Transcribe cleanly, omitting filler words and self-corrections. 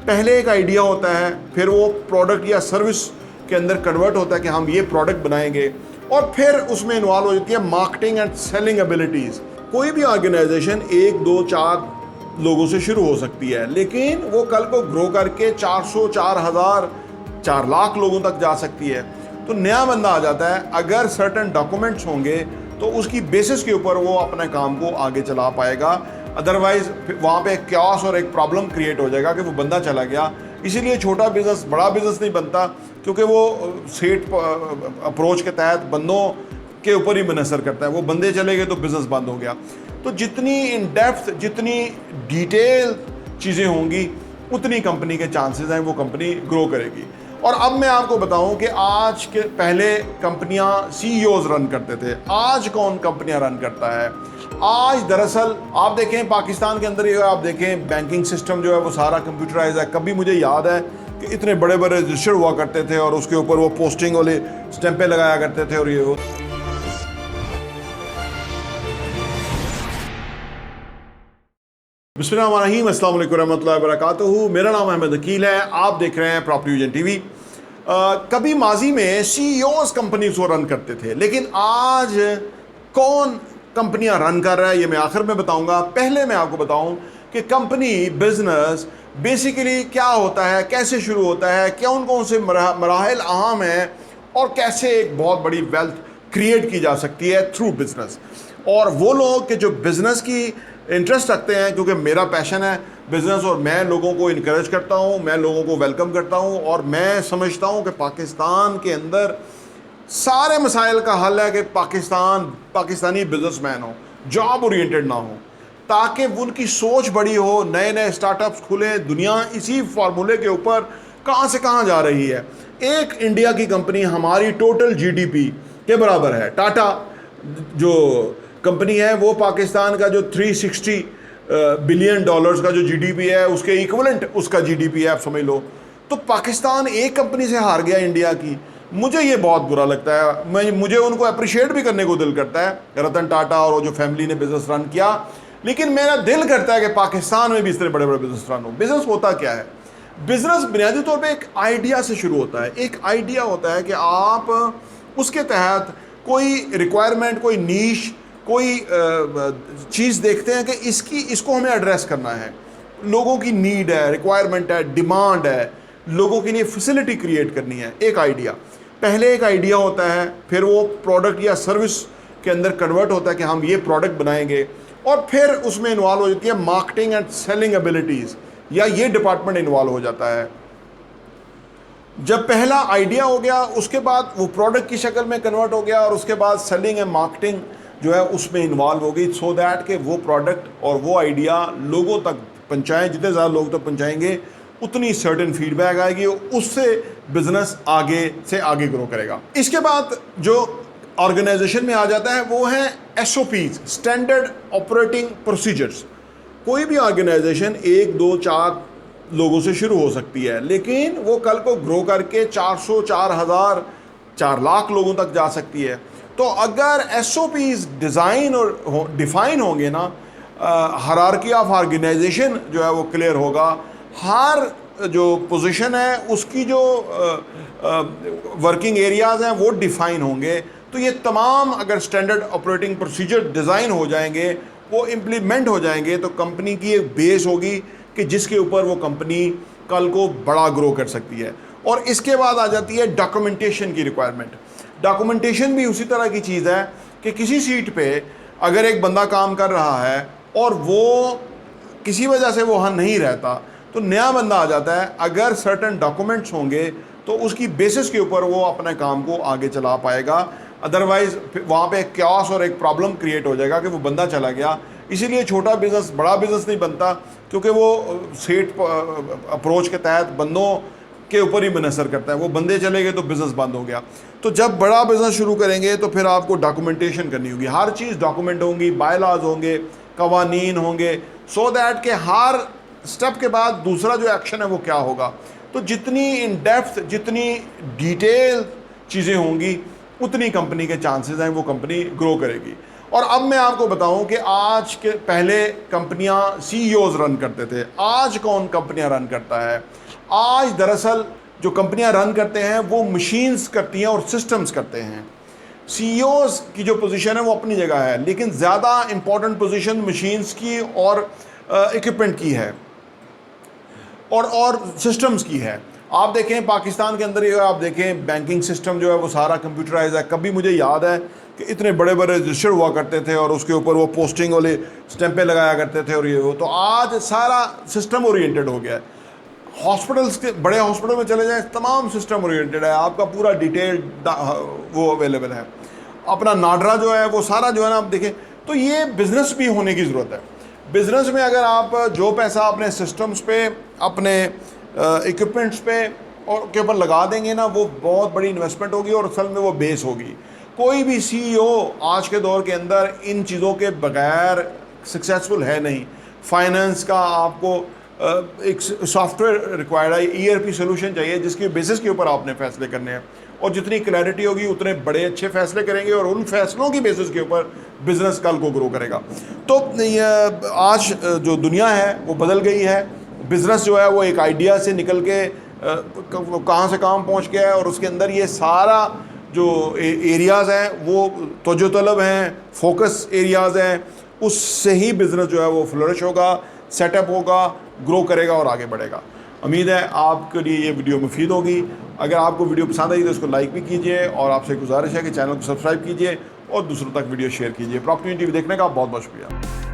पहले एक आइडिया होता है, फिर वो प्रोडक्ट या सर्विस के अंदर कन्वर्ट होता है कि हम ये प्रोडक्ट बनाएंगे, और फिर उसमें इन्वॉल्व हो जाती है मार्केटिंग एंड सेलिंग एबिलिटीज़। कोई भी ऑर्गेनाइजेशन 1, 2, 4 लोगों से शुरू हो सकती है, लेकिन वो कल को ग्रो करके 400, 4000, 4 लाख लोगों तक जा सकती है। तो नया बंदा आ जाता है, अगर सर्टेन डॉक्यूमेंट्स होंगे तो उसकी बेसिस के ऊपर वो अपने काम को आगे चला पाएगा। अदरवाइज वहाँ पे एक क्यास और एक प्रॉब्लम क्रिएट हो जाएगा कि वो बंदा चला गया। इसीलिए छोटा बिजनेस बड़ा बिजनेस नहीं बनता, क्योंकि वो सेट अप्रोच के तहत बंदों के ऊपर ही मुनहसर करता है। वो बंदे चले गए तो बिजनेस बंद हो गया। तो जितनी इन डेप्थ, जितनी डिटेल चीज़ें होंगी, उतनी कंपनी के चांसेस हैं वो कंपनी ग्रो करेगी। और अब मैं आपको बताऊं कि आज के पहले कंपनियां सीईओज रन करते थे, आज कौन कंपनियां रन करता है। आज दरअसल आप देखें पाकिस्तान के अंदर, ये आप देखें बैंकिंग सिस्टम जो है वो सारा कंप्यूटराइज है। कभी मुझे याद है कि इतने बड़े बड़े रजिस्टर हुआ करते थे और उसके ऊपर वो पोस्टिंग वाले स्टैंपें लगाया करते थे। और ये वो बिस्मिल्लाहिर्रहमानिर्रहीम, अस्सलाम वालेकुम रहमतुल्लाहि व बरकातुहू। मेरा नाम अहमद अकील है, आप देख रहे हैं प्रॉपर्टी विजन टीवी। कभी माजी में सीईओज कंपनीज को रन करते थे, लेकिन आज कौन कंपनियां रन कर रहा है ये मैं आखिर में बताऊंगा। पहले मैं आपको बताऊं कि कंपनी बिजनेस बेसिकली क्या होता है, कैसे शुरू होता है, कौन कौन से मराहल अहम हैं, और कैसे एक बहुत बड़ी वेल्थ क्रिएट की जा सकती है थ्रू बिजनेस। और वो लोग कि जो बिजनेस की इंटरेस्ट रखते हैं, क्योंकि मेरा पैशन है बिजनेस और मैं लोगों को इनकरेज करता हूँ, मैं लोगों को वेलकम करता हूँ, और मैं समझता हूँ कि पाकिस्तान के अंदर सारे मसाइल का हल है कि पाकिस्तानी बिजनेसमैन हो, जॉब ओरिएंटेड ना हो, ताकि उनकी सोच बड़ी हो, नए नए स्टार्टअप्स खुले। दुनिया इसी फार्मूले के ऊपर कहाँ से कहाँ जा रही है। एक इंडिया की कंपनी हमारी टोटल जीडीपी के बराबर है। टाटा जो कंपनी है वो पाकिस्तान का जो 360 बिलियन डॉलर्स का जो जीडीपी है उसके इक्वलेंट उसका जीडीपी है, आप समझ लो। तो पाकिस्तान एक कंपनी से हार गया इंडिया की। मुझे ये बहुत बुरा लगता है। मुझे उनको अप्रिशिएट भी करने को दिल करता है, रतन टाटा और वो जो फैमिली ने बिजनेस रन किया, लेकिन मेरा दिल करता है कि पाकिस्तान में भी इस तरह बड़े बड़े बिजनेस रन हो। बिजनेस होता क्या है? बिजनेस बुनियादी तौर पे एक आइडिया से शुरू होता है। एक आइडिया होता है कि आप उसके तहत कोई रिक्वायरमेंट, कोई नीश, कोई चीज़ देखते हैं कि इसको हमें एड्रेस करना है। लोगों की नीड है, रिक्वायरमेंट है, डिमांड है, लोगों के लिए फैसिलिटी क्रिएट करनी है। एक आइडिया, पहले एक आइडिया होता है, फिर वो प्रोडक्ट या सर्विस के अंदर कन्वर्ट होता है कि हम ये प्रोडक्ट बनाएंगे, और फिर उसमें इन्वॉल्व हो जाती है मार्केटिंग एंड सेलिंग एबिलिटीज़, या ये डिपार्टमेंट इन्वॉल्व हो जाता है। जब पहला आइडिया हो गया, उसके बाद वो प्रोडक्ट की शक्ल में कन्वर्ट हो गया, और उसके बाद सेलिंग एंड मार्केटिंग जो है उसमें इन्वॉल्व हो गई, सो दैट कि वो प्रोडक्ट और वो आइडिया लोगों तक पहुंचाएं। जितने ज़्यादा लोग तक पहुंचाएंगे उतनी सर्टेन फीडबैक आएगी, उससे बिजनेस आगे से आगे ग्रो करेगा। इसके बाद जो ऑर्गेनाइजेशन में आ जाता है वो है SOPs, स्टैंडर्ड ऑपरेटिंग प्रोसीजर्स। कोई भी ऑर्गेनाइजेशन 1, 2, 4 लोगों से शुरू हो सकती है, लेकिन वो कल को ग्रो करके 400, 4000, 4 लाख लोगों तक जा सकती है। तो अगर SOPs डिज़ाइन और डिफ़ाइन होंगे ना, हायरार्की ऑफ ऑर्गेनाइजेशन जो है वो क्लियर होगा, हर जो पोजीशन है उसकी जो वर्किंग एरियाज़ हैं वो डिफ़ाइन होंगे, तो ये तमाम अगर स्टैंडर्ड ऑपरेटिंग प्रोसीजर डिज़ाइन हो जाएंगे, वो इम्प्लीमेंट हो जाएंगे, तो कंपनी की एक बेस होगी कि जिसके ऊपर वो कंपनी कल को बड़ा ग्रो कर सकती है। और इसके बाद आ जाती है डॉक्यूमेंटेशन की रिक्वायरमेंट। डॉक्यूमेंटेशन भी उसी तरह की चीज़ है कि किसी सीट पे अगर एक बंदा काम कर रहा है और वो किसी वजह से वो वहाँ नहीं रहता, तो नया बंदा आ जाता है। अगर सर्टेन डॉक्यूमेंट्स होंगे तो उसकी बेसिस के ऊपर वो अपने काम को आगे चला पाएगा। अदरवाइज वहाँ पे एक क्यास और एक प्रॉब्लम क्रिएट हो जाएगा कि वो बंदा चला गया। इसीलिए छोटा बिजनेस बड़ा बिजनेस नहीं बनता, क्योंकि वो सेट अप्रोच के तहत बंदों के ऊपर ही मुनहसर करता है। वो बंदे चले गए तो बिज़नेस बंद हो गया। तो जब बड़ा बिज़नेस शुरू करेंगे तो फिर आपको डॉक्यूमेंटेशन करनी होगी, हर चीज़ डॉक्यूमेंट होंगी, बायलॉज होंगे, कवानीन होंगे, सो दैट के हर स्टेप के बाद दूसरा जो एक्शन है वो क्या होगा। तो जितनी इन डेप्थ, जितनी डिटेल चीज़ें होंगी, उतनी कंपनी के चांसेस हैं वो कंपनी ग्रो करेगी। और अब मैं आपको बताऊं कि आज के पहले कंपनियां सीईओज रन करते थे, आज कौन कंपनियां रन करता है। आज दरअसल जो कंपनियां रन करते हैं वो मशीन्स करती हैं और सिस्टम्स करते हैं। सीईओज की जो पोजीशन है वो अपनी जगह है, लेकिन ज़्यादा इंपॉर्टेंट पोजीशन मशीन्स की और इक्विपमेंट की है और सिस्टम्स की है। आप देखें पाकिस्तान के अंदर ही आप देखें बैंकिंग सिस्टम जो है वो सारा कंप्यूटराइज है। कभी मुझे याद है कि इतने बड़े बड़े रजिस्टर हुआ करते थे और उसके ऊपर वो पोस्टिंग वाले स्टैंपें लगाया करते थे और ये वो, तो आज सारा सिस्टम ओरिएंटेड हो गया है। हॉस्पिटल्स के बड़े हॉस्पिटल में चले जाएं, तमाम सिस्टम ओरिएंटेड है, आपका पूरा डिटेल वो अवेलेबल है। अपना नाडरा जो है वो सारा जो है ना आप देखें, तो ये बिज़नेस भी होने की ज़रूरत है। बिज़नेस में अगर आप जो पैसा अपने सिस्टम्स पे, अपने इक्विपमेंट्स पे और के ऊपर लगा देंगे ना, वो बहुत बड़ी इन्वेस्टमेंट होगी और असल में वो बेस होगी। कोई भी सीईओ आज के दौर के अंदर इन चीज़ों के बगैर सक्सेसफुल है नहीं। फाइनेंस का आपको एक सॉफ्टवेयर रिक्वायर्ड है, ईआरपी सोल्यूशन चाहिए जिसके बेसिस के ऊपर आपने फैसले करने हैं, और जितनी क्लैरिटी होगी उतने बड़े अच्छे फैसले करेंगे और उन फैसलों की बेसिस के ऊपर बिजनेस कल को ग्रो करेगा। तो आज जो दुनिया है वो बदल गई है। बिजनेस जो है वो एक आइडिया से निकल के कहाँ से कहाँ पहुँच गया है, और उसके अंदर ये सारा जो एरियाज़ हैं वो तवज्जो तलब हैं, फोकस एरियाज़ हैं, उससे ही बिज़नेस जो है वो फ्लोरिश होगा, सेटअप होगा, ग्रो करेगा और आगे बढ़ेगा। उम्मीद है आपके लिए ये वीडियो मुफीद होगी। अगर आपको वीडियो पसंद आई तो इसको लाइक भी कीजिए और आपसे गुजारिश है कि चैनल को सब्सक्राइब कीजिए और दूसरों तक वीडियो शेयर कीजिए। प्रॉपर्टी टीवी देखने का बहुत बहुत शुक्रिया।